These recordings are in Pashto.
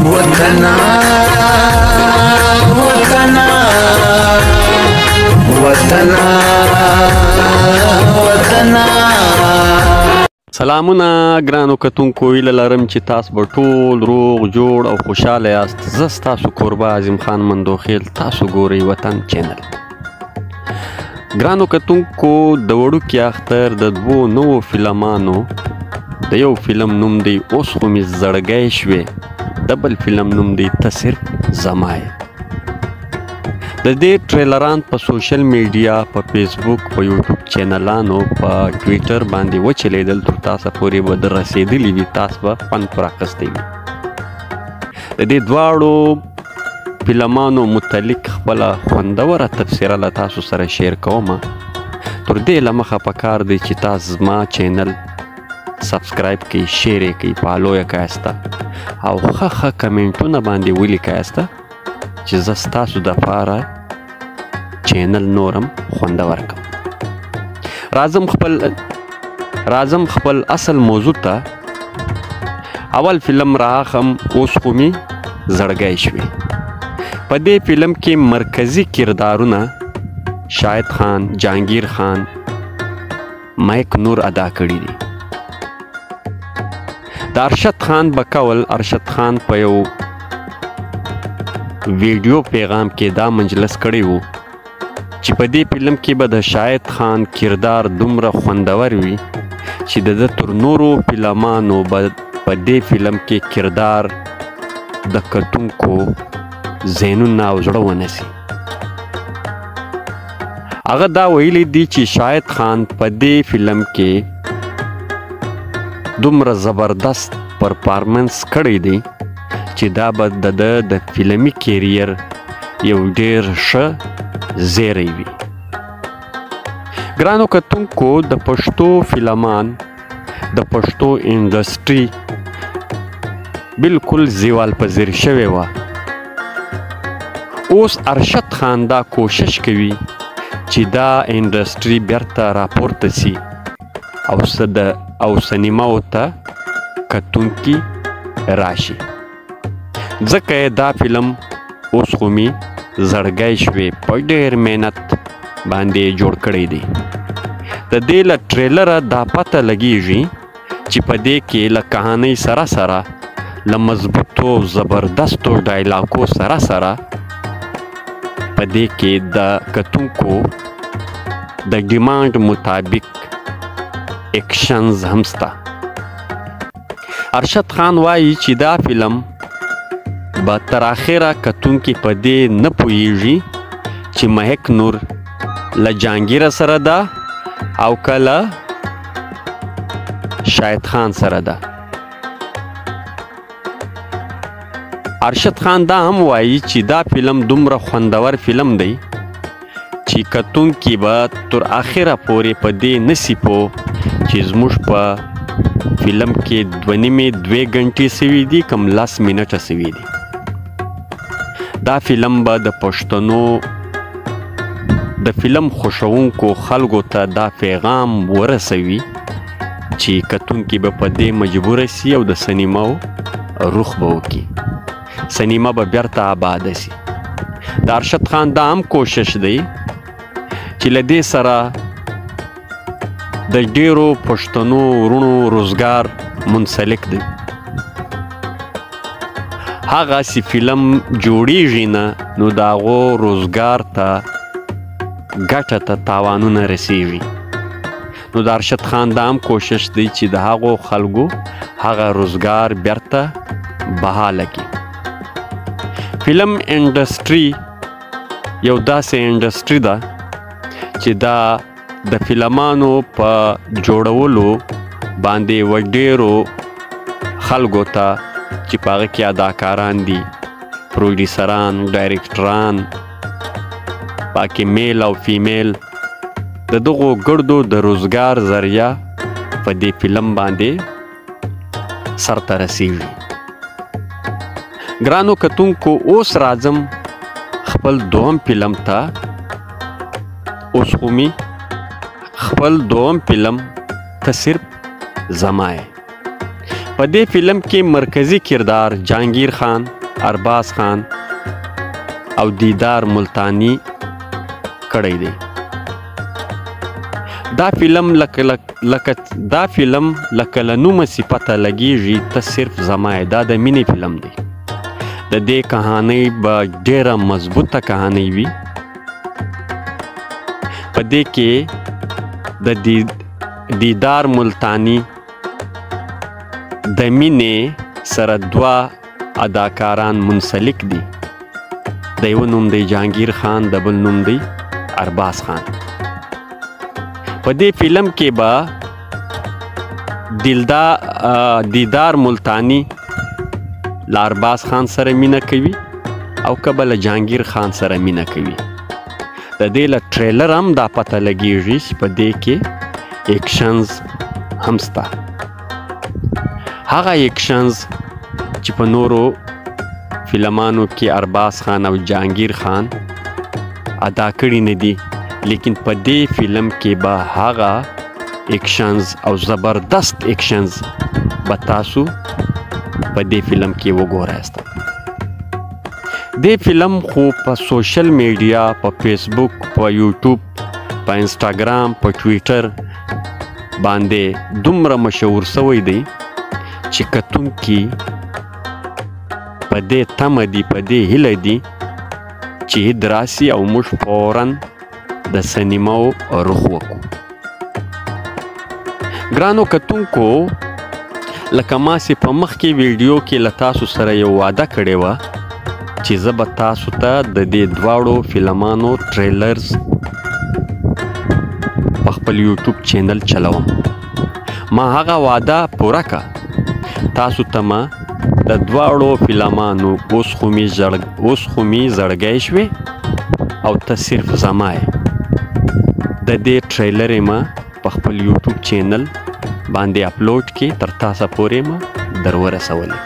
وطنا وطنا وطنا وطنا. سلامونه ګرانو کتونکو، هیله لرم چې تاسو به ټول روغ جوړ او خوشحاله یاست. زه ستاسو کوربه اعظم خان مندوخیل، تاسو ګورئ وطن چینل. ګرانو کتونکو، د وړوکي اختر د دوو نوو فلمانو د یو فلم نوم دی اوس خو مې زړګی شوې، د بل فلم نوم دی ته صرف زما یې. د دې ټریلران په سوشل میډیا، په فیسبوک، په یوټیوب چینلانو، په ټویټر باندې وچلیدل، تر تاسو پورې به در رسېدلي وي، تاسو به خوند پر اخیستی وي. د دې دواړو فلمانو متعلق خپله خوندوره تبصره له تاسو سره شیر کوم. تر دې له مخه پکار دی چې تاسو زما چینل سبسکرایب کړئ، شیر یې کړئ، فالو یې کړئ او ښه کمنټونه باندې ولیکئ چې زه ستاسو دپاره چینل نورم خوندور کړم. راځم خپل اصل موضوع ته. اول فلم راخم اوس خو مې زړګی شوې. په دې فلم کې مرکزي کردارونه شاهد خان، جهانگیر خان، مایک نور ادا کړي دي. د ارشد خان بکول، ارشد خان په یو ویډیو پیغام کې دا منجلس کړی وو چې په دې فلم کې به د شاهد خان کردار دومره خوندور وي چې د تر نورو فلمانو به په دې فلم کې کردار د کتونکو ذهنونه او زړه ونیسي. هغه دا ویلی دی چې شاهد خان په دې فلم کې دومره زبردست پرفارمنس کړی دی چې دا به د فلمي کیریر یو ډیر ښه زیری وي. ګرانو کتونکو، د پښتو فلمان، د پښتو انډسټري بالکل زیوال پذیر شوې وه. اوس ارشد خان دا کوشش کوي چې دا انډسټري بیرته راپورته سي او سینماو ته کتونکي راشي. ځکه دا فلم اوس خو مې زړګی شوې په ډېر محنت باندې جوړ کړی دی. د دې له ټریلره دا پته لګیږي چې په دې کې له کهانۍ سره سره له مضبوطو زبردستو ډایلاګو سره سره په دې کې د کتونکو د ډیمانډ مطابق ایکشنز هم سته. ارشد خان وایي چې دا فلم به تر اخره کتونکي په دې نه پوهیږي چې مهک نور له جهانگیر سره ده او کله شاهد خان سره ده. ارشد خان دا هم وایي چې دا فلم دومره خوندور فلم دی چې کتونکي به تر اخره پورې په دې نسی پوه چې زموږ په فلم کې 2.5 غنټې سوي دي کم 10 منټه سوي دي. دا فلم به د پښتنو د فلم خوښونکو خلکو ته دا پیغام ورسوي چې کتونکي به په دې مجبوره سي او د سینماو رخ به وکړي، سینما به بیرته آباده سي. د ارشد خان دا هم کوشش دی چې له دې سره د ډیرو پښتنو ورونو روزګار منسلک دی. هغه سی فلم جوړیږي نه نو د هغو روزګار ته ګټه ته تاوانونه رسیږي. نو د ارشد خان دا هم کوشش دی چې د هغو خلکو هغه روزګار بیرته بحاله کړي. فلم انډسټري یو داسې انډسټري ده چې دا د فلمانو په جوړولو باندې و ډیرو خلکو ته چې په هغه کې اداکاران دي، پروډیوسران، ډایرکټران، پاکې میل او فیمیل، د دغو ګردو د روزګار ذریعه په دې فلم باندې سرته رسیږي. ګرانو کتونکو، اوس راځم خپل دوهم فلم ته. اوس خو مې خپل دوهم فلم ته صرف زما یې. په دې فلم کې مرکزی کردار جهانگیر خان، ارباز خان او دیدار ملتانی کړی دی. دا فلم لکه له نومه صفته لګیږي ته صرف زما یې. دا د مینې فلم دی. د دې کهانۍ به ډیره مضبوطه کهانۍ وي. په دې کې د دیدار ملتانی د مینې سره دوه اداکاران منسلک دي. د یو نوم دی جهانگیر خان، د بل نوم دی ارباز خان. په دې فلم کې به دیدار ملتانی له ارباز خان سره مینه کوي او که به له جهانگیر خان سره مینه کوي. د دې له ټریلر هم دا پته لګیږي چې په دې کې ایکشنز هم سته. هغه ایکشنز چې په نورو فلمانو کې ارباز خان او جهانگیر خان ادا کړي نه دي، لیکن په دې فلم کې به هغه ایکشنز او زبردست ایکشنز به تاسو په دې فلم کې وګورئ. دې فلم خو په سوشل میډیا، په فیسبوک، په یوټیوب، په انسټاګرام، په ټویټر باندې دومره مشهور شوی دی چې کتونکي په دې تمه دي، په دې هیله دي چې عید راسي او موږ فوراً د سینماو رخ وکړو. ګرانو کتونکو، لکه ماسې په مخکې ویډیو کې له تاسو سره یو وعده کړې وه چې زه به تاسو ته د دې دواړو فلمانو ټریلرز په خپل یوټیوب چینل چلوم. ما هغه وعده پوره کړه. تاسو ته ما د دواړو فلمانو اوس خو مې زړګی شوې او ته صرف زما یې. د دې ټریلر یې ما په خپل یوټیوب چینل باندې اپلوډ کې تر تاسو پورې ما در ورسولی.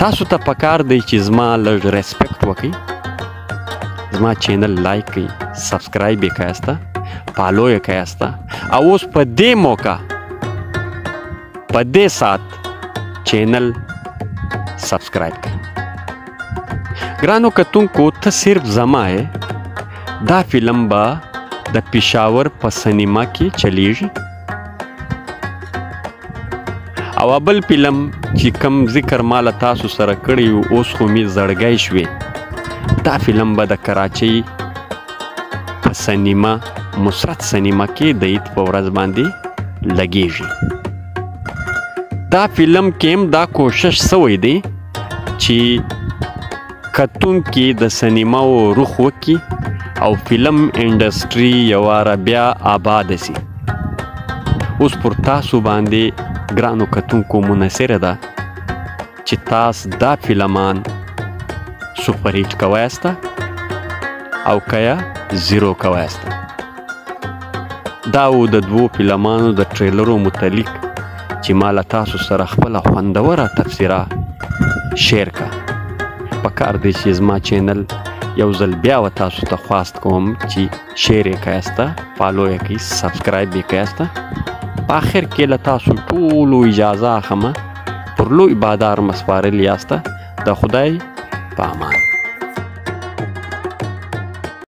تاسو ته پکار دی چې زما لږ ریسپیکټ وکړئ، زما چینل لایک کړئ، سبسکرایب یې کړئ، فالو یې کړئ او اوس په دې موقع په دې سات چینل سبسکرایب کړئ. ګرانو کتونکو، ته صرف زما یې. دا فلم به د پېښور په سینما کې چلیږي او بل فلم چې کم ذکر ما له تاسو سره کړی و، اوس خو مې زړګی شوې، دا فلم به د کراچۍ په سینما، مسرت سینما کې د عید په ورځ باندې لګیږي. دا فلم کې هم دا کوشش شوی دی چې کتونکي د سینماو رخ وکړي او فلم انډسټري یواره بیا آباد شي. اوس پر تاسو باندې ګرانو کتونکو منحصره ده چې تاسو دا فلمان سپر هیټ کوئ او که یا زیرو کوئ. دا و د دوو فلمانو د ټریلرو متعلق چې ما له تاسو سره خپله خوندوره تبصره شیر کړه. پکار دی چې زما چینل یو ځل بیا و تاسو ته خواست کوم چې شیر یې کړئ، فالو یې کړئ، سبسکرایب یې کړئ. په آخر کې له تاسو ټولو اجازه اخلم، پر لوی بادار مسپارل یاسته. د خدای په امان.